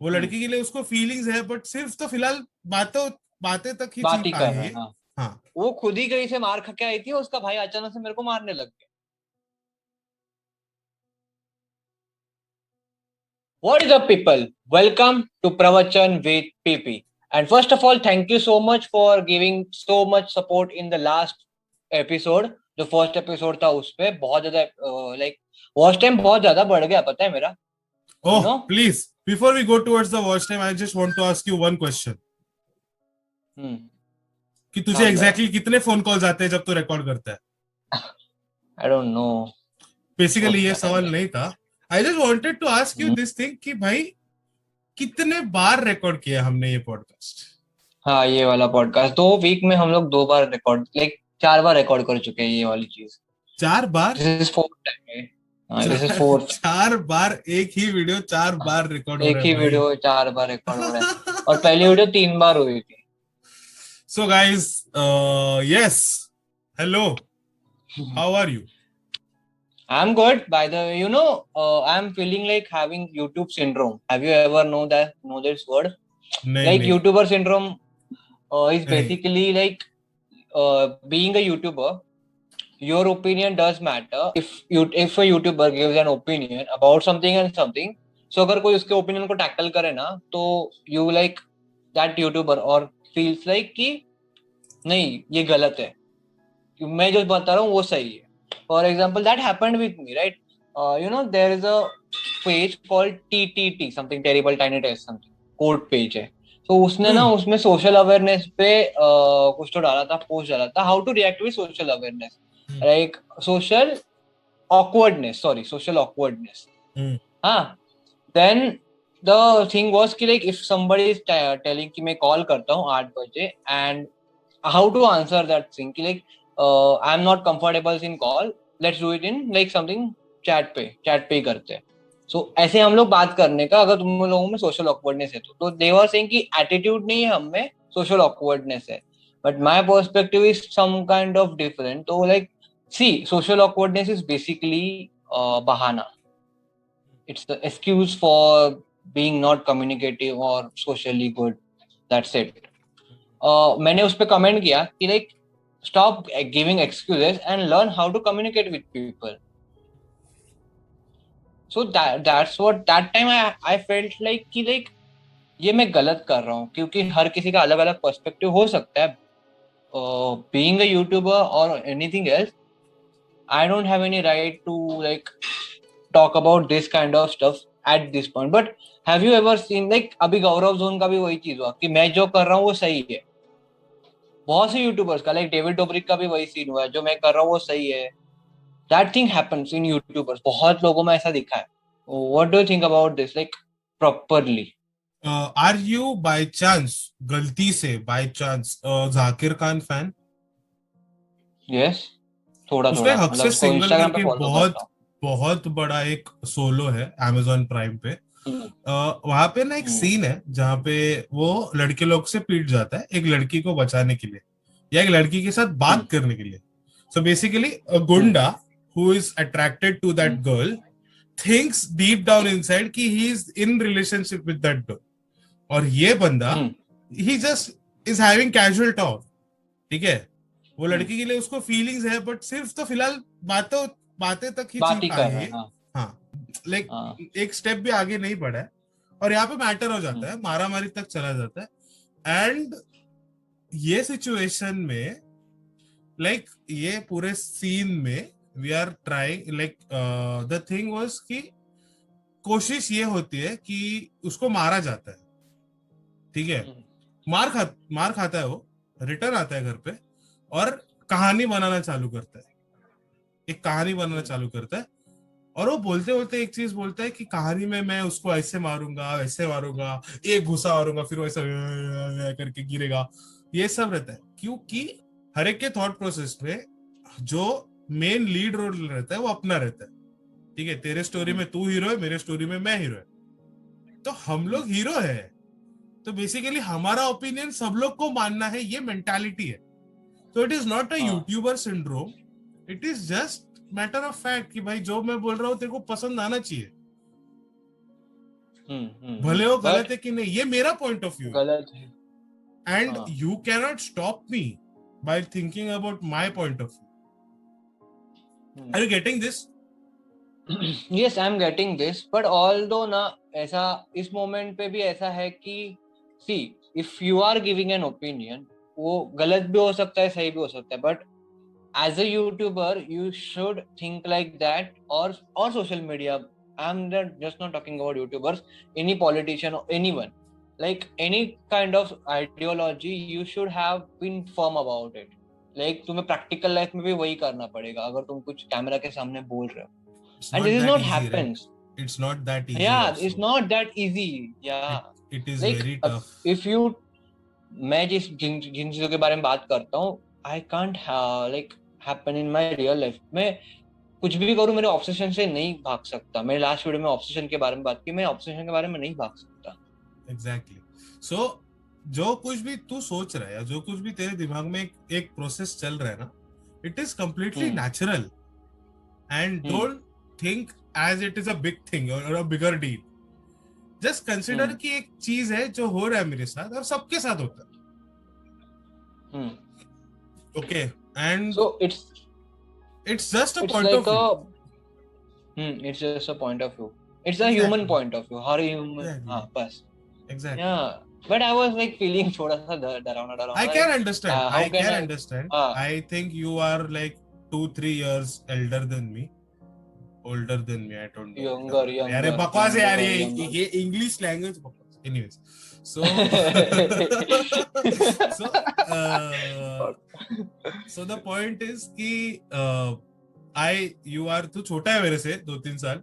वो लड़की के लिए उसको फीलिंग्स है, बट सिर्फ तो फिलहाल बातों बातें तक ही बात चीज ही कर पाए रहा है। है, हाँ। हाँ। वो खुद ही कहीं से मार खा के आई थी, उसका भाई अचानक से मेरे को मारने लग गया। What is up, people? Welcome to Pravachan with PP. And first of all, thank you so much for giving so much support in the last episode. जो फर्स्ट एपिसोड था उस पे बहुत ज्यादा लाइक वॉच टाइम बहुत ज्यादा बढ़ गया, पता है मेरा, you oh no. Please, before we go towards the watch time, I just want to ask you one question hmm. कि तुझे हाँ बताओ। एग्जैक्टली कितने फोन कॉल्स आते हैं जब तू रिकॉर्ड करता है? I don't know. बेसिकली सोच ये रहा था सवाल मैं। नहीं था। I just wanted to ask you hmm. This thing कि भाई कितने बार रिकॉर्ड किया हमने ये पॉडकास्ट? हाँ, ये वाला पॉडकास्ट 2 वीक में हम लोग 2 बार रिकॉर्ड, लाइक 4 बार रिकॉर्ड कर चुके हैं ये वाली चीज। 4 बार? This is fourth time. हाँ, दिस इज चार फोर्थ। 4 बार एक ही वीडियो 4 बार रिकॉर्ड हो एक रहा है ही भाई। वीडियो 4 बार रिकॉर्ड हो रहा है। और पहली वीडियो 3 बार हुई थी। So guys, yes, hello, how are you? I'm good. By the way, I'm feeling like having YouTube syndrome. Have you ever know this word? नहीं Like नहीं YouTuber syndrome is नहीं। basically like being a YouTuber. Your opinion does matter. If a YouTuber gives an opinion about something and something, so अगर कोई उसके opinion को tackle करे ना, तो you like that YouTuber or feels like कि नहीं ये गलत है, मैं जो बता रहा हूँ वो सही है. For example, that happened with me, right? There is a page called TTT, something terrible tiny test something, code page है. तो उसने ना हम्म उसमें सोशल अवेयरनेस पे कुछ तो डाला था, पोस्ट डाला था, how to react with social awareness, hmm like social awkwardness, sorry social awkwardness. Hmm हाँ. देन द थिंग वाज कि like if somebody is telling कि मैं कॉल करता हूँ 8 बजे, and how to answer that thing कि like I'm not comfortable in call, let's do it in like something chat पे ही करते हैं. So ऐसे हम लोग बात करने का, अगर तुम लोगों में सोशल ऑकवर्डनेस है तो they were saying कि एटीट्यूड नहीं है हम में, सोशल ऑकवर्डनेस है. But my perspective is some kind of different. तो like see, social awkwardness is basically बहाना. It's the excuse for being not communicative or socially good. That's it. मैंने उस पर कमेंट किया कि like stop giving excuses and learn how to communicate with people. So that's what that time I felt like कि like ये मैं गलत कर रहा हूँ, क्योंकि हर किसी का अलग अलग पर्सपेक्टिव हो सकता है. बीइंग अ यूट्यूबर और anything else, I don't have any right to like talk about this kind of stuff at this point. But have you ever seen like अभी गौरव जोन का भी वही चीज हुआ कि मैं जो कर रहा हूँ वो सही है. बहुत से यूट्यूबर्स का, लाइक डेविड डोब्रिक का भी वही सीन हुआ है, जो मैं कर रहा हूँ वो सही है. That thing happens in YouTubers, बहुत लोगों में ऐसा दिखा है. What do you think about this, like properly? Are you by chance, गलती से by chance, Zakir Khan fan? Yes, थोड़ा उसका थोड़ा, एक मतलब सक्सेस उसको सिंगल इंस्टाग्राम पे करके फॉलो बहुत करता हूँ. बहुत बड़ा एक सोलो है Amazon प्राइम पे। हम्म. वहां पे ना एक हम्म. सीन है जहाँ पे वो लड़के लोग से पीट जाता है एक लड़की को बचाने के लिए या एक लड़की के साथ हम्म. बात करने के लिए। So basically uh hmm. गुंडा who is attracted to that hmm. Girl thinks deep down inside कि he is in relationship with that girl, और ये बंदा hmm. He just is having casual talk. ठीक है, वो हम्म. लड़की के लिए उसको फीलिंग्स है, बट सिर्फ तो फिलहाल बातों बातें तक ही बात चीज ही पाए कर रहा है है, ये। हाँ. हाँ, लाइक हाँ. एक स्टेप भी आगे नहीं बढ़ा है और यहाँ पे मैटर हो जाता हम्म. है, मारा मारी तक चला जाता है। एंड ये सिचुएशन में, लाइक ये पूरे सीन में we are trying, like the thing was कि कोशिश ये होती है कि उसको मारा जाता है। ठीक है, हम्म. मार खाता है वो, रिटर्न आता है घर पे और कहानी बनाना चालू करता है, एक कहानी बनाना हम्म. चालू करता है। और वो बोलते बोलते एक चीज बोलता है कि कहानी में मैं उसको ऐसे मारूंगा वैसे मारूंगा, एक घुसा मारूंगा फिर वैसा करके गिरेगा। ये सब रहता है क्योंकि हर एक के थॉट प्रोसेस में जो मेन लीड रोल रहता है वो अपना रहता है। ठीक है, तेरे स्टोरी हम्म. में तू हीरो है, मेरे स्टोरी में मैं हीरो है, तो हम लोग हीरो है। तो बेसिकली हमारा ओपिनियन सब लोग को मानना है, ये मेंटालिटी है। तो इट इज नॉट अ हाँ. YouTuber syndrome, it is just matter of fact कि भाई जो मैं बोल रहा हूँ तेरे को पसंद आना चाहिए। भले वो But गलत है कि नहीं, ये मेरा पॉइंट ऑफ व्यू गलत है. एंड हाँ. You cannot stop me by thinking about my point of view. Are you getting this? Yes, I'm getting this, but although ना ऐसा इस मोमेंट पे भी ऐसा है कि see, if you are giving an opinion, वो गलत भी हो सकता है, सही भी हो सकता है, but as a YouTuber, you should think like that, or social media. Just not talking about YouTubers, any politician or anyone, like any kind of ideology, you should have been firm about it. Like तुम्हें practical life में भी वही करना पड़ेगा अगर तुम कुछ camera के सामने बोल रहे हो. It's And not this is that not easy, right? happens. It's not that easy Yeah, also. it's not that easy. Yeah, It is like very tough. if you, मैं जिन चीजों के बारे में बात करता हूँ, I can't like happen in my real life. मैं कुछ भी करूँ मेरे ऑब्सेशन से नहीं भाग सकता. मेरे लास्ट वीडियो में ऑब्सेशन के बारे में बात की, मैं ऑब्सेशन के बारे में नहीं भाग सकता. Exactly. So जो कुछ भी तू सोच रहा है या जो कुछ भी तेरे दिमाग में एक प्रोसेस चल रहा है ना, it is completely natural and don't think as it is a big thing or a bigger deal. Just consider कि एक चीज है जो हो रहा है मेरे साथ और सबके साथ होता है. Okay, and so it's just a it's point like of view. It's just a point of view. It's a human point of view. Her human. Exactly. हाँ बस. Exactly. Yeah, but I was like feeling थोड़ा सा डरावना. I can understand. How I can can I understand. I think you are like 2-3 years elder than me. Older than me, I don't know. Younger. यार बकवास है यार, ये English language बकवास. Anyways, so so the point is कि you are, तू छोटा है मेरे से 2-3 साल,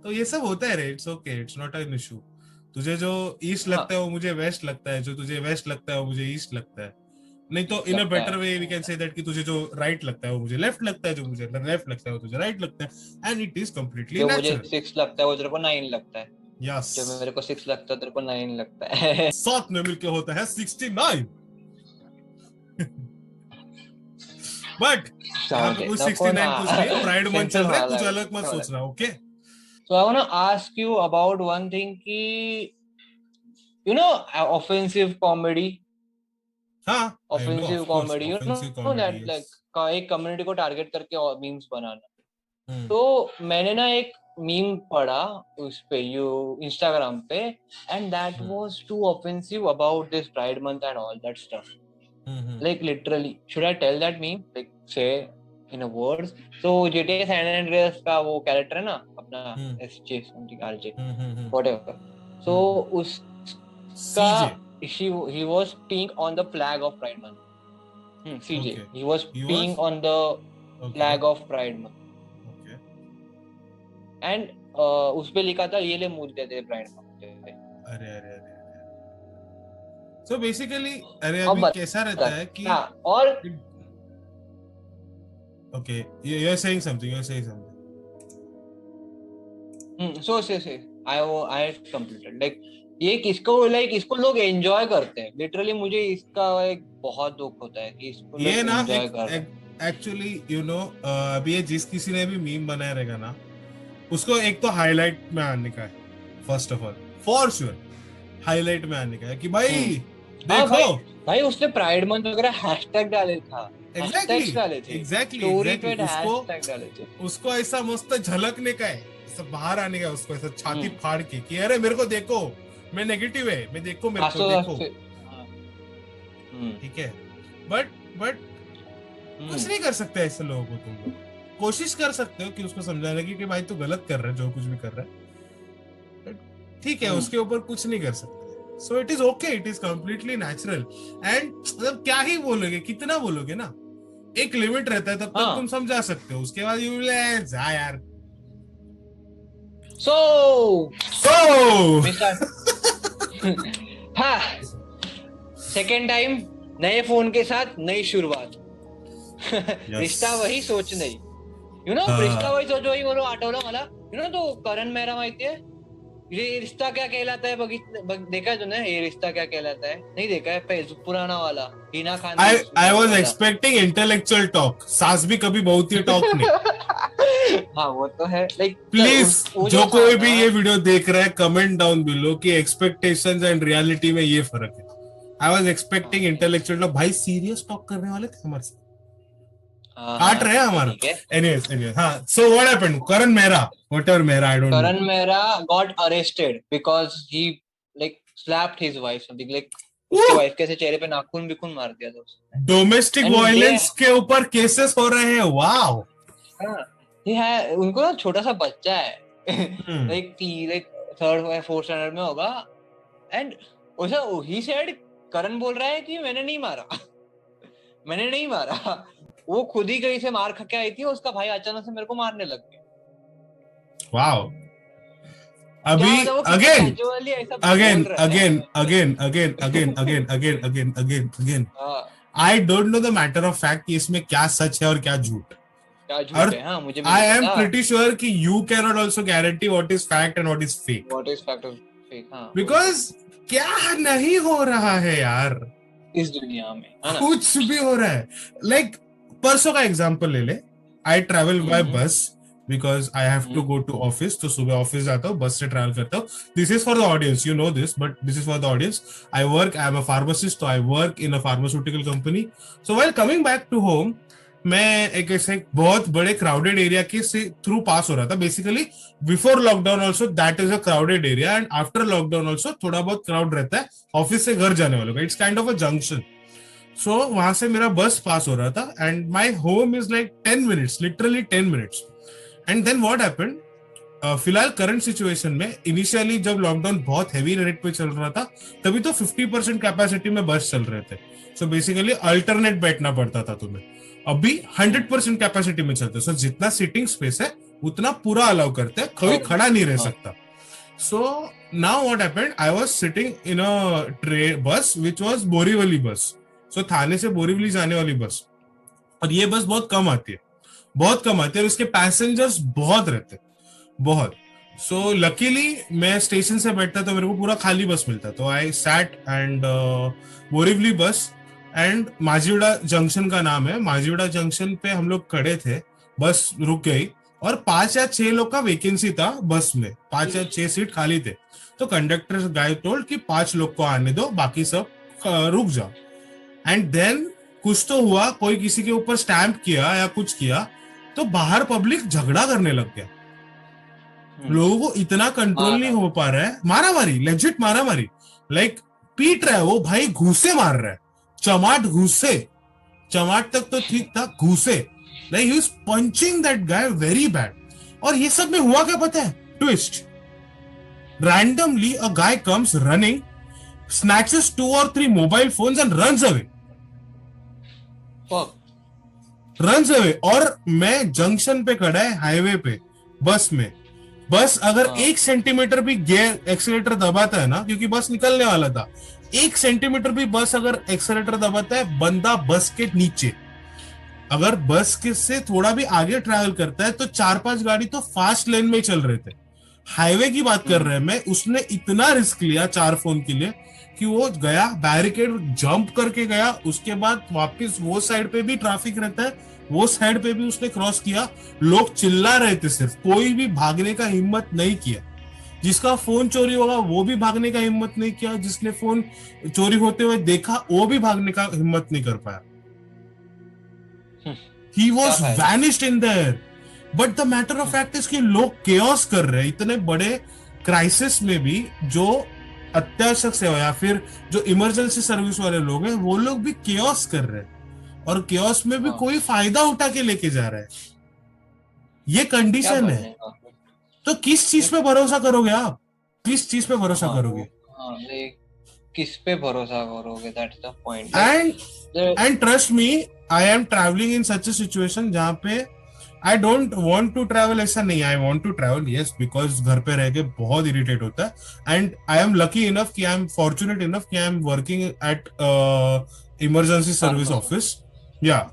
तो ये सब होता है रे. It's okay, it's not an issue. तुझे जो ईस्ट लगता है वो मुझे वेस्ट लगता है, जो तुझे वेस्ट लगता है वो मुझे ईस्ट लगता है. नहीं तो in a better way we can say that कि तुझे जो राइट लगता है वो मुझे लेफ्ट लगता है, जो मुझे लेफ्ट लगता है वो तुझे राइट लगता है, and it is completely natural. मुझे 6 लगता है वो तेरे को 9 लगता है. यस, जो मेरे को 6 लगता है तेरे को 9 लगता है. साथ में मिलके होता है 69. बट कुछ 69 कुछ नहीं, प्राइड मंथ चल रहा है, कुछ अलग मत सोचना. Okay, so I want to ask you about one thing कि you know offensive comedy. हाँ, offensive comedy, you know that like एक कम्युनिटी को टारगेट करके मीम्स बनाना. तो मैंने ना एक मीम पढ़ा उस पे इंस्टाग्राम पे, and that was too offensive about this pride month and all that stuff. like literally, should I tell that meme, like say in a words? So GTA San Andreas का वो character है ना अपना, SJ something RJ whatever, so उसका he was peeing on the flag of Pride Month. CJ, okay. He was peeing on the flag of Pride Month. Okay. And उस पे लिखा था ये ले मूज देते Pride Month पे. अरे so basically अरे अभी कैसा रहता है कि और okay, you're saying something. So say I completed like ये किसको like इसको लोग एंजॉय करते हैं. लिटरली मुझे इसका एक बहुत दुख होता है कि इसको ये ना एंजॉय करते हैं. एक्चुअली यू नो अभी ये जिस किसी ने भी मीम बनाया रहेगा ना, उसको एक तो हाईलाइट में आने का है. First of all for sure highlight में आने का है कि भाई देखो भाई उसने प्राइड मंथ वगैरह हैशटैग डाले था. एग्जैक्टली उसको ऐसा मस्त झलकने का है, सब बाहर आने का, उसको ऐसा छाती फाड़ के कि अरे मेरे को देखो, मैं नेगेटिव है, मैं देखो मेरे को देखो. ठीक है, बट कुछ नहीं कर सकते ऐसे लोगों को. तुम लोग कोशिश कर सकते हो कि उसको समझाने की कि भाई तू गलत कर रहा है, जो कुछ भी कर रहा है, ठीक है, उसके ऊपर कुछ नहीं कर सकते. सो it is okay, it is completely natural. And मतलब क्या ही बोलोगे, कितना बोलोगे ना, एक लिमिट रहता है, तब तक तुम समझा सकते हो. उसके बाद यू विल जा यार. So हाँ, सेकेंड टाइम नए फोन के साथ नई शुरुआत. रिश्ता वही सोच नाही. रिश्ता वही सोच वही बोलो आठवलं मला. तो करण मेहरा माहितीये, ये रिश्ता क्या कहलाता है देखा है तूने? ये रिश्ता क्या कहलाता है? नहीं देखा है? पुराना वाला Hina Khan I was expecting intellectual talk. सास भी कभी बहुत ही टॉक नहीं. हाँ वो तो है. लाइक प्लीज जो कोई भी ये वीडियो देख रहा है कमेंट डाउन बिलो कि एक्सपेक्टेशंस एंड रियलिटी में ये फर्क है. I was expecting intellectual talk. भाई सीरियस टॉक करने वाले थे हमारे साथ. काट रहे हैं हमारा. anyways हाँ. So what happened? Karan Mehra, whatever Mehra, I don't know. Karan Mehra got arrested because he like slapped his wife, something like उसकी वाइफ के चेहरे पे नाखून बिखून मार दिया था उसने. डोमेस्टिक वायलेंस के ऊपर केसेस हो रहे हैं. वाओ. हाँ, उनको ना छोटा सा बच्चा है. लाइक थर्ड या फोर्थ स्टैंडर्ड में होगा. एंड वैसा ही सेड, करण बोल रहा है कि मैंने नहीं मारा. वो खुद ही कहीं से मार खा के आई थी. उसका भाई अचानक से मेरे को मारने लग गया. वाओ. अभी again I don't know the matter of fact कि इसमें क्या सच है और क्या झूठ है. हाँ, मुझे I am pretty sure कि you cannot also guarantee what is fact and what is fake. हाँ, because क्या नहीं हो रहा है यार इस दुनिया में. कुछ भी हो रहा है. Like परसों का एग्जांपल ले ले. I travel by bus because I have to go to office. तो सुबह ऑफिस जाता हूँ, बस से ट्रैवल करता हूँ. This is for the audience, you know this, but this is for the audience. I am a pharmacist, so I work in a pharmaceutical company. So while coming back to home, मैं एक ऐसे बहुत बड़े crowded area के से through pass हो रहा था. Basically before lockdown also that is a crowded area and after lockdown also थोड़ा बहुत क्राउड रहता है ऑफिस से घर जाने वालों का. It's kind of a junction. So वहां से मेरा बस पास हो रहा था and my home is like 10 minutes, literally 10 minutes. And then what happened, फिलहाल करंट सिचुएशन में इनिशियली जब लॉकडाउन बहुत हैवी रेट पे चल रहा था तभी तो 50% कैपेसिटी में बस चल रहे थे. सो बेसिकली अल्टरनेट बैठना पड़ता था तुम्हें. अभी 100% कैपेसिटी में चलते. सो जितना सीटिंग स्पेस है उतना पूरा अलाउ करते हैं, कोई खड़ा नहीं रह सकता. So now what happened, I was sitting in a bus which was Borivali बस. सो थाने से बोरीवली जाने वाली बस. और ये बस बहुत कम आती है और इसके पैसेंजर्स बहुत रहते, बहुत. सो लकीली मैं स्टेशन से बैठता तो मेरे को पूरा खाली बस मिलता. तो आई सैट एंड बोरीवली बस एंड माझीवाड़ा जंक्शन का नाम है. माझीवाड़ा जंक्शन पे हम लोग खड़े थे, बस रुक गई और 5 या 6 लोग का वैकेंसी था बस में. 5 या 6 सीट खाली थे. तो कंडक्टर गाय टोल्ड कि 5 लोग को आने दो, बाकी सब रुक जाओ. एंड देन कुछ तो हुआ, कोई किसी के ऊपर स्टैंप किया या कुछ किया तो बाहर पब्लिक झगड़ा करने लग गया. लोगों को इतना कंट्रोल नहीं हो पा रहा है. मारामारी, लेजिट मारामारी. लाइक पीट रहा है वो भाई, घूसे मार रहा है. चमाट तक तो ठीक था, घूसे. Like he was punching that guy very bad. और ये सब में हुआ क्या पता है? Twist. Randomly a guy comes running, snatches 2 or 3 mobile phones and runs away. और मैं जंक्शन पे खड़ा है, हाईवे पे, बस में. बस अगर 1 सेंटीमीटर भी गियर एक्सीलेटर दबाता है ना, क्योंकि बस निकलने वाला था, 1 सेंटीमीटर भी बस अगर एक्सीलेटर दबाता है, बंदा बस के नीचे. अगर बस के से थोड़ा भी आगे ट्रैवल करता है तो 4-5 गाड़ी तो फास्ट लेन में चल रहे थे. हाईवे की बात कर रहे हैं मैं. उसने इतना रिस्क लिया 4 फोन के लिए कि वो गया, बैरिकेड जंप करके गया. उसके बाद वापस वो साइड पे भी ट्रैफिक रहता है, वो साइड पे भी उसने क्रॉस किया. लोग चिल्ला रहे थे, सिर्फ कोई भी भागने का हिम्मत नहीं किया. जिसका फोन चोरी होगा वो भी भागने का हिम्मत नहीं किया. जिसने फोन चोरी होते हुए देखा वो भी भागने का हिम्मत नहीं कर पाया. He was vanished in there. But the matter of fact is कि लोग chaos कर रहे हैं इतने बड़े क्राइसिस में भी. जो अत्यावश्यक सेवा या फिर जो इमरजेंसी सर्विस वाले लोग हैं वो लोग भी chaos कर रहे हैं. और chaos में भी कोई फायदा उठा के लेके जा रहा है. ये कंडीशन है. तो किस चीज पे भरोसा करोगे आप? किस चीज पे भरोसा करोगे? किस पे भरोसा करोगे? That's the point. And trust me, I am traveling in such a situation जहाँ पे I don't want to travel. ऐसा नहीं, I want to travel, yes, because घर पे रह के बहुत irritate होता है. And I am lucky enough कि I am fortunate enough कि I am working at emergency service office. Yeah,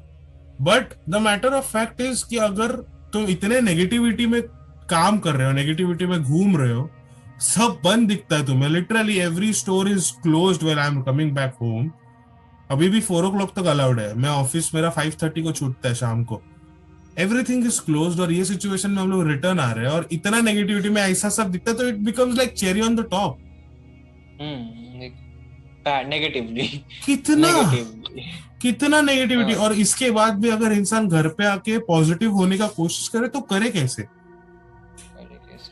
but the matter of fact is कि अगर तुम इतने नेगेटिविटी में काम कर रहे हो, नेगेटिविटी में घूम रहे हो, सब बंद दिखता है तुम्हें, literally every store is closed when I am coming back home. अभी भी 4 o'clock तक अलाउड है, मैं ऑफिस मेरा 5:30 को छूटता है शाम को। एवरीथिंग इज क्लोज्ड, और ये सिचुएशन में हम लोग रिटर्न आ रहे हैं और इतना नेगेटिविटी में ऐसा सब दिखता है, तो it becomes like cherry on the top. Negatively कितना नेगेटिवली कितना नेगेटिविटी, हाँ और इसके बाद भी अगर इंसान घर पे आके पॉजिटिव होने का कोशिश करे तो करे कैसे?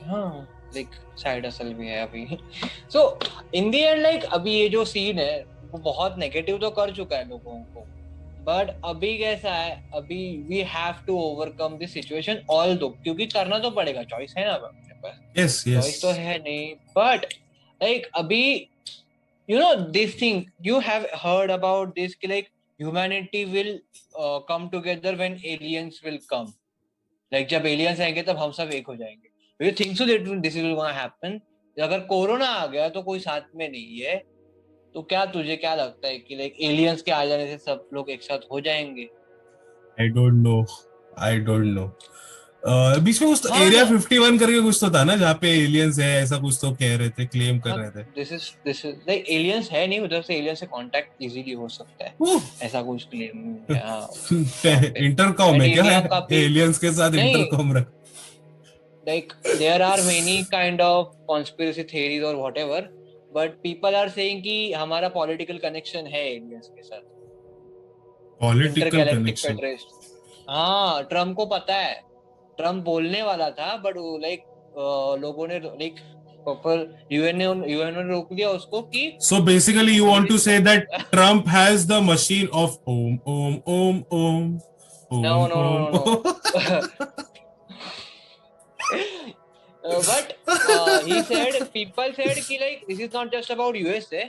हाँ लाइक साइड हसल भी है अभी। सो इन द एंड लाइक अभी ये जो सीन है वो बहुत नेगेटिव तो कर चुका है लोगों को, बट अभी कैसा है, अभी we have to overcome this situation although, क्योंकि करना तो पड़ेगा, चॉइस है ना अपने पास, यस यस चॉइस तो है नहीं। बट लाइक अभी you know this thing you have heard about this कि like humanity will come together when aliens will come, like जब aliens आएंगे तब हम सब एक हो जाएंगे। Do you think so that this is gonna happen? अगर कोरोना आ गया तो कोई साथ में नहीं है, तो क्या तुझे क्या लगता है कि like aliens के आ जाने से सब लोग एक साथ हो जाएंगे? I don't know. बीच में कुछ हाँ एरिया ना 51 करके कुछ तो था ना, जहाँ पे एलियंस है, ऐसा कुछ तो कह रहे थे, क्लेम कर हाँ रहे थे। दिस इज लाइक एलियंस है नहीं, उधर से एलियंस से कांटेक्ट इजीली हो सकता है, ऐसा कुछ क्लेम है हाँ वहाँ पे। इंटरकॉम एंड है क्या इंडिया है? काफी एलियंस के साथ नहीं, इंटरकॉम रख। like there are many kind of conspiracy theories or whatever, but people are saying कि हमारा political connection है aliens के साथ, पॉलिटिकल intergalactic कनेक्शन? federation। हाँ ट्रम्प को पता है, ट्रम्प बोलने वाला था बट लाइक लोगों ने लाइक प्रॉपर यूएन ने रोक दिया उसको कि So basically, you want to say that no Trump has the machine of no no no om. but he said people said कि like this is not just about USA,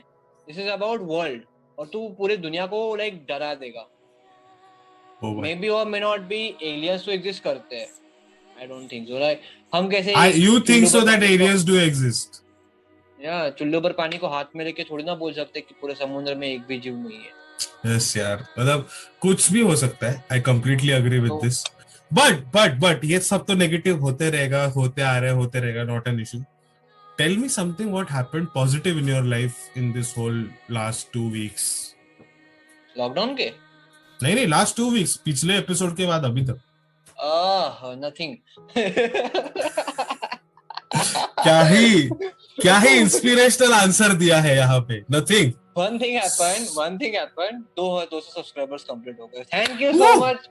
this is about world, और तू पूरे दुनिया को like डरा देगा। Oh my. May be और may not be aliens तो एग्जिस्ट करते हैं, I don't think so. Like हम कैसे You think चुल्लू so पर that पानी को aliens do exist? या चुल्लू पर पानी को हाथ में लेके थोड़ी ना बोल सकते कि पूरे समुद्र में एक भी जीव नहीं है। Yes यार, मतलब कुछ भी हो सकता है। I completely agree with तो this. But ये सब तो नेगेटिव होते रहेगा, होते रहेगा, not an issue. Tell me something what happened positive in your life in this whole last 2 weeks. Lockdown के नहीं, last 2 weeks, पिछले एपिसोड के बाद अभी तक। नथिंग क्या ही इंस्पिरेशनल आंसर दिया है यहाँ पे। Nothing. one thing happened 200 subscribers complete हो गए, thank you so much.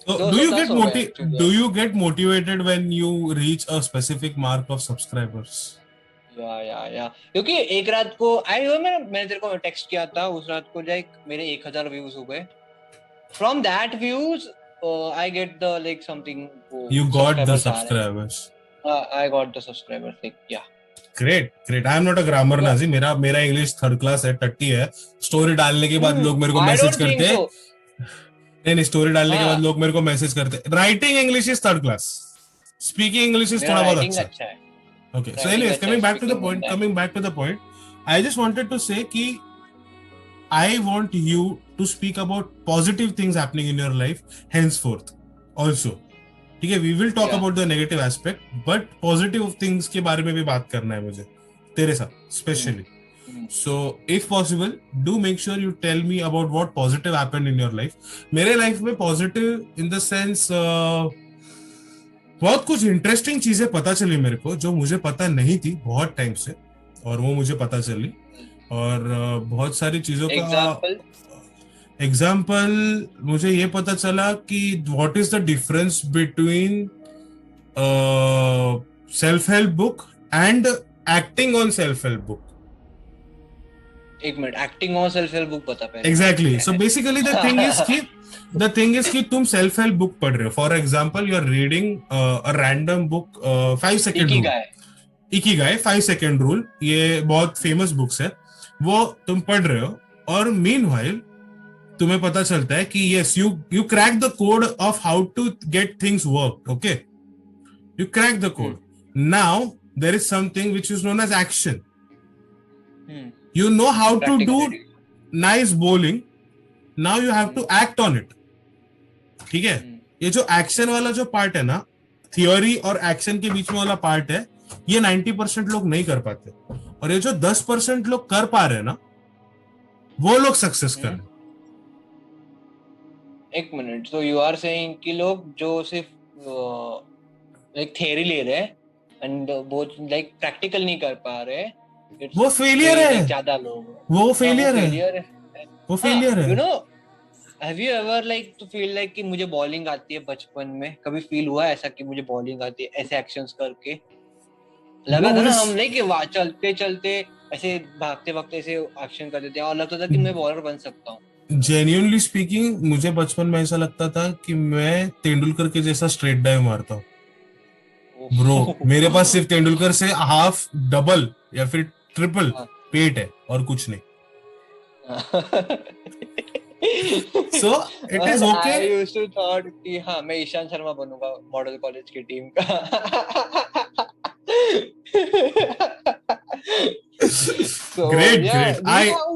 So, 210 हो गए actually। do you get motivated when you reach a specific mark of subscribers? या क्योंकि एक रात को मैंने तेरे को टेक्स्ट किया था उस रात को, लाइक मेरे 1000 व्यूज हो गए। From that views I get the like something, You got the subscribers. I got the subscribers like या Great. I am not a grammar Nazi. मेरा इंग्लिश थर्ड क्लास है, टट्टी है। स्टोरी डालने के बाद लोग मेरे को मैसेज करते हैं। नहीं, स्टोरी डालने के बाद लोग मेरे को मैसेज करते हैं। Writing English is third class, speaking English is थोड़ा बहुत अच्छा है। Okay, so anyways, coming back to the point, I just wanted to say कि I want you to speak about positive things happening in your life henceforth also. ठीक है, we will talk about the negative aspect, but positive things के बारे में भी बात करना है मुझे तेरे साथ specially. So if possible, do make sure you tell me about what positive happened in your life. मेरे लाइफ में positive in the sense बहुत कुछ इंटरेस्टिंग चीजें पता चली मेरे को, जो मुझे पता नहीं थी बहुत टाइम से, और वो मुझे पता चली। और बहुत सारी चीजों का एग्जाम्पल मुझे ये पता चला कि what is the difference between self help book and acting on self help book. एक minute, acting on self help book बता पहले। Exactly. So basically the thing is कि तुम सेल्फ हेल्प बुक पढ़ रहे हो, for example you are reading a random book 5 second rule, Ikigai 5 second rule, ये बहुत फेमस बुक्स है, वो तुम पढ़ रहे हो, और मीनवाइल तुम्हें पता चलता है कि yes you crack the code of how to get things work. Okay, you crack the code, now there is something which is known as action. You know how to do nice bowling. Now you have to act on it. ठीक है, ये जो action वाला जो part है ना, theory और action के बीच में वाला पार्ट है, ये 90% लोग नहीं कर पाते, और ये जो 10% लोग कर पा रहे हैं ना, वो लोग सक्सेस कर रहे हैं। एक मिनट, तो यू आर सेइंग कि लोग जो सिर्फ लाइक थ्योरी ले रहे हैं एंड वो लाइक प्रैक्टिकल नहीं कर पा रहे, वो फेलियर है, ज्यादा लोग, वो हाँ वो फेलियर है, फेलियर है। वो फेलियर यू है। No, have you ever like to feel like कि मुझे बॉलिंग आती है बचपन में, कभी फील हुआ ऐसा कि मुझे बॉलिंग आती है ऐसे एक्शंस करके? लगा ब्रो था मुझे ना हम लाइक चलते चलते ऐसे भागते भागते ऐसे एक्शन करते थे और लगता था कि मैं बॉलर बन सकता हूँ। जेन्युइनली स्पीकिंग, मुझे बचपन में ऐसा लगता था कि मैं तेंदुलकर के जैसा स्ट्रेट डाइव मारता हूँ। ब्रो मेरे पास सिर्फ तेंदुलकर से हाफ डबल या फिर ट्रिपल पेट है और कुछ नहीं। So it is okay. I used to thought कि हाँ मैं ईशांत शर्मा बनूंगा मॉडल कॉलेज की टीम का। So great yeah, great. this is I how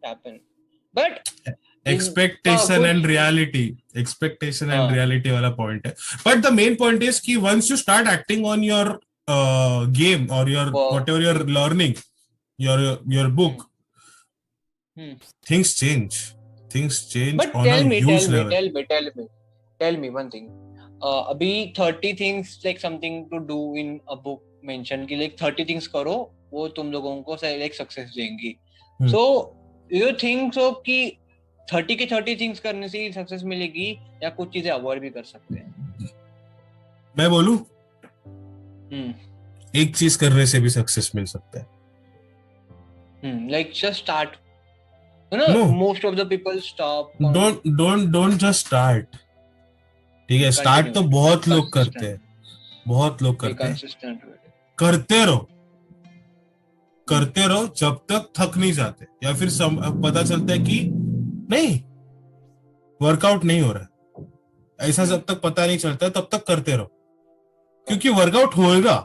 happen. But expectation and कुछ रियलिटी, एक्सपेक्टेशन एंड हाँ रियलिटी वाला पॉइंट है। But the main point is कि once you start acting on your game और your वो whatever you're learning, your book, things change, things change but on a huge level. tell me one thing. अभी 30 things like something to do in a book mention कि like 30 things करो वो तुम लोगों को like success देंगी। So you think so कि 30 के 30 things करने से ही सक्सेस मिलेगी या कुछ चीजें अवॉइड भी कर सकते हैं? मैं बोलूं, एक चीज करने से भी सक्सेस मिल सकता है। like just start, you know, No, most of the people stop don't just start। ठीक है, स्टार्ट तो continuity, बहुत लोग करते consistent, हैं, बहुत लोग be करते हैं। consistent with it। करते रहो, करते रहो जब तक थक नहीं जाते, या फिर पता चलता है कि नहीं, वर्कआउट नहीं हो रहा है, ऐसा जब तक पता नहीं चलता तब तक करते रहो, क्योंकि वर्कआउट होएगा।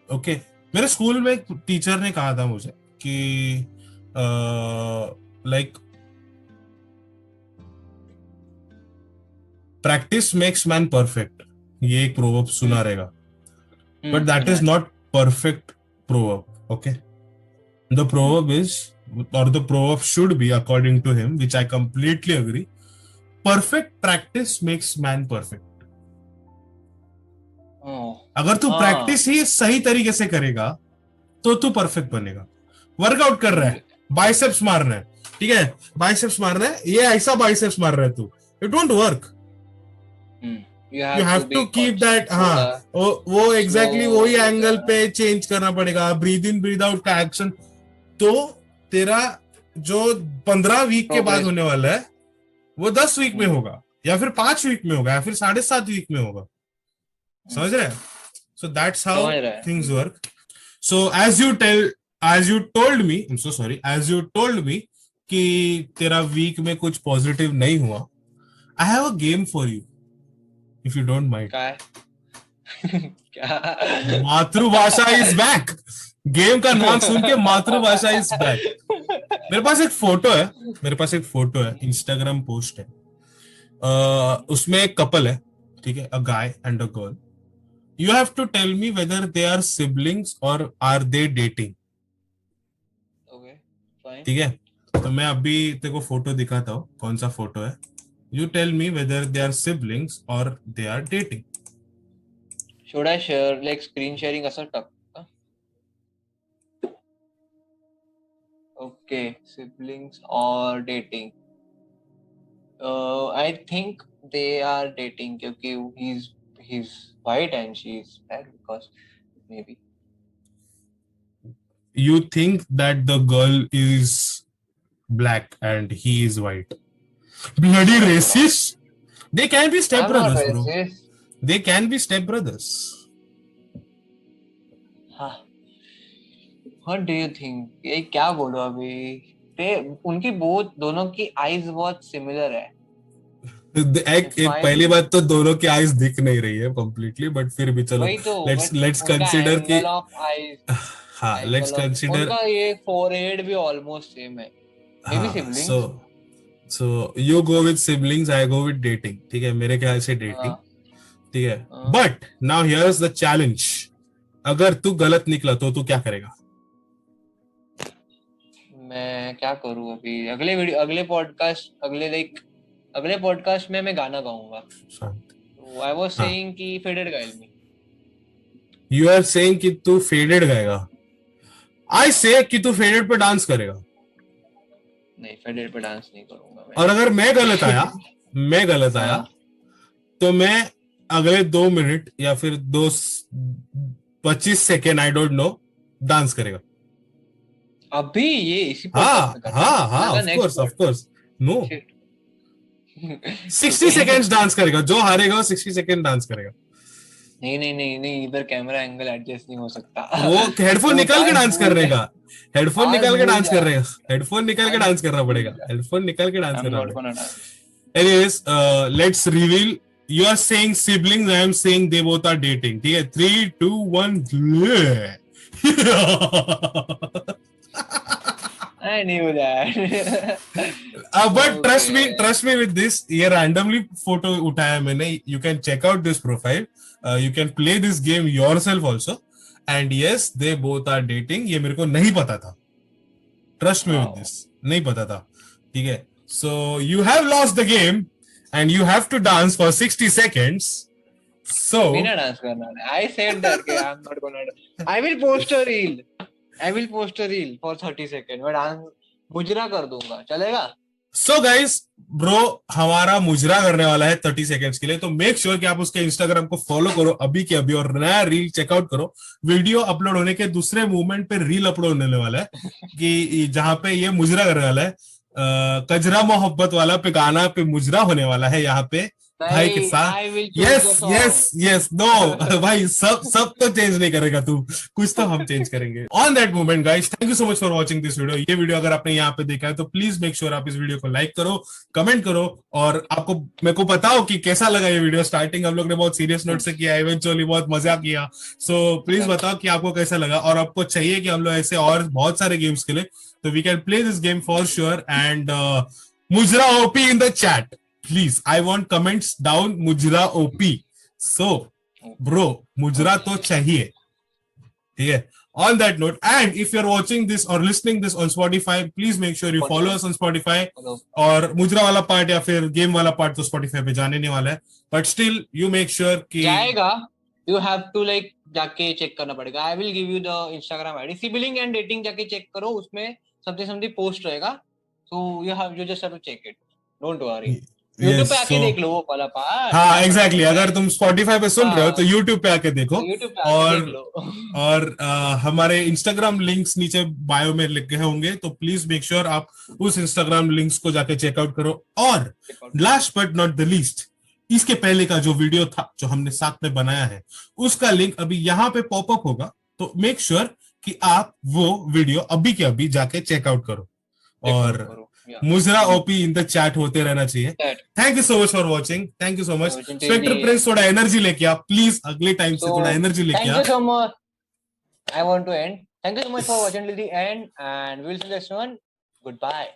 ओके मेरे स्कूल में एक टीचर ने कहा था मुझे कि like practice makes man perfect, ये एक प्रोवर्ब सुना रहेगा, but that is not perfect proverb. Okay the proverb is, और the proverb should be according to him, which I completely agree, perfect practice makes man perfect. अगर तू practice ही सही तरीके से करेगा तो तू परफेक्ट बनेगा। वर्कआउट कर रहा है, बाइसेप्स मार रहा है, ठीक है, बाइसेप्स मार रहा है, ये ऐसा बाइसेप्स मार रहा है तू, it won't work. You have to keep that, हाँ वो एग्जैक्टली वही एंगल पे चेंज करना पड़ेगा, ब्रीद इन ब्रीद आउट का एक्शन। तो तेरा जो 15 वीक के बाद होने वाला है वो 10 वीक में होगा, या फिर 5 वीक में होगा, या फिर 7.5 वीक में होगा। समझ रहे? So that's how things work. So as you told me, I am so sorry, as you told me कि तेरा वीक में कुछ पॉजिटिव नहीं हुआ, I have a game for you if you don't mind. Matribhasha is back. Game का नाम सुन के मातृभाषा इज बैक। मेरे पास एक फोटो है, इंस्टाग्राम पोस्ट है, उसमें एक कपल है, ठीक है, a guy and a girl. You have to tell me whether they are siblings or are they dating. Okay, fine. ठीक है, तो मैं अभी तेरे को फोटो दिखाता हूँ, कौन सा फोटो है। You tell me whether they are siblings or they are dating. Should I share like screen sharing असं टाकू? Okay, siblings or dating. I think they are dating क्योंकि he's white and she's black because maybe. You think that the girl is black and he is white? Bloody racist! They can be stepbrothers, bro. They can be stepbrothers. हाँ. What do you think? ये क्या बोलो अभी? उनकी दोनों की eyes बहुत similar है। एक पहली बात तो दोनों की आईज दिख नहीं रही है कंप्लीटली, बट फिर भी चलो लेट्स कंसीडर कि हाँ, लेट्स कंसीडर उनका ये फोरहेड भी ऑलमोस्ट सेम है, maybe siblings. So you go with siblings, I go with dating. ठीक है, मेरे ख्याल से डेटिंग, ठीक है, but now here's the challenge, अगर तू गलत निकला तो तू क्या करेगा? मैं क्या करूँ अभी? अगले पॉडकास्ट में मैं गाना गाऊंगा। शांत। आई वाज हाँ, सेइंग कि फेडेड गाइल मी। यू आर सेइंग कि तू फेडेड गाएगा। आई से कि तू फेडेड पे डांस करेगा। नहीं, फेडेड पे डांस नहीं करूंगा मैं। और अगर मैं गलत आया, हाँ, तो मैं अगले 2 मिनट या फिर 25 second, I don't know, dance करेगा। अभी ये इसी पॉडकास्ट हाँ में करना है? हाँ हाँ, लगा of next course of pod. Course. No, shit. 60 second dance करेगा, जो हारेगा वो 60 सेकेंड डांस करेगा। नहीं नहीं नहीं नहीं, इधर कैमरा एंगल एडजस्ट नहीं हो सकता। वो हेडफोन वो निकाल के डांस डांस भूल करने जा, का, हेडफोन डांस निकाल के भूल डांस जा, कर रहेगा, हेडफोन निकाल के डांस करना भूल पड़ेगा, जा। हेडफोन निकाल के डांस आई एम करना नॉट पड़ेगा। Gonna dance. Anyways, let's reveal. You are saying siblings. I am saying they both are dating. ठीक है, 3, 2, 1. I knew that. But Okay. trust me with this. ये randomly photo उठाया मैंने. You can check out this profile. You can play this game yourself also. And yes, they both are dating. ये मेरे को नहीं पता था. Trust me with Wow. this. नहीं पता था. ठीक है. So you have lost the game, and you have to dance for 60 seconds. So बिना डांस करना है। I said that कि I'm not gonna. I will post a reel. I will post a reel for 30 seconds. मैं dance मुजरा कर दूंगा, चलेगा? So guys, bro हमारा मुजरा करने वाला है 30 सेकेंड्स के लिए, तो मेक श्योर कि आप उसके इंस्टाग्राम को फॉलो करो अभी के अभी, और नया रील चेकआउट करो। वीडियो अपलोड होने के दूसरे मूवमेंट पे रील अपलोड होने वाला है, कि जहां पे ये मुजरा करने वाला है, कजरा मोहब्बत वाला पे गाना पे मुजरा होने वाला है यहाँ पे भाई के नहीं, साथ। I will choose yes the yes song. Yes, no भाई, सब तो चेंज नहीं करेगा तू, कुछ तो हम चेंज करेंगे। On that moment guys, thank you so much for watching this video. ये वीडियो अगर आपने यहाँ पे देखा है तो प्लीज मेक श्योर आप इस वीडियो को लाइक करो, कमेंट करो, और आपको मेरे को बताओ कि कैसा लगा ये वीडियो। स्टार्टिंग हम लोग ने बहुत सीरियस नोट से किया, इवेंचुअली बहुत मजा किया। सो प्लीज बताओ कि आपको कैसा लगा, और आपको चाहिए कि हम लोग ऐसे और बहुत सारे गेम्स खेले, तो we can play this game for sure. And मुजरा OP in the chat, please, I want comments down, मुजरा ओपी। so bro, मुजरा तो चाहिए, ठीक है। on that note, and if you're watching this or listening this on Spotify, please make sure you follow us on Spotify। और मुजरा वाला part या फिर गेम वाला पार्ट तो Spotify पे जाने नहीं वाला है, but still you make sure कि जाएगा। You have to like जाके चेक करना पड़ेगा। I will give you the Instagram ID, sibling and dating, जाके चेक करो, उसमें something पोस्ट रहेगा। So you just have to check it, don't worry। YouTube yes, पे आके so देख लो वो वाला पार्ट। हाँ एग्जैक्टली, अगर तुम Spotify पे सुन रहे हो तो हाँ, YouTube पे आके देखो। तो YouTube पे आके और देख लो। हमारे इंस्टाग्राम लिंक्स नीचे बायो में लिखे होंगे, तो प्लीज मेक श्योर आप उस इंस्टाग्राम लिंक्स को जाके चेकआउट करो। और last but not the least, इसके पहले का जो वीडियो था जो हमने साथ में बनाया है, उसका लिंक अभी यहाँ पे पॉपअप होगा, तो मेक श्योर कि आप वो वीडियो अभी के अभी जाके चेकआउट करो। और मुजरा ओपी इन द चैट होते रहना चाहिए। Thank you so much for watching, thank you so much. Spectre Prince, थोड़ा एनर्जी लेके आ प्लीज, अगले टाइम से थोड़ा एनर्जी लेके आ। Thank you so much. I want to end. Thank you so much for watching till the end, and we'll see you next one. Goodbye.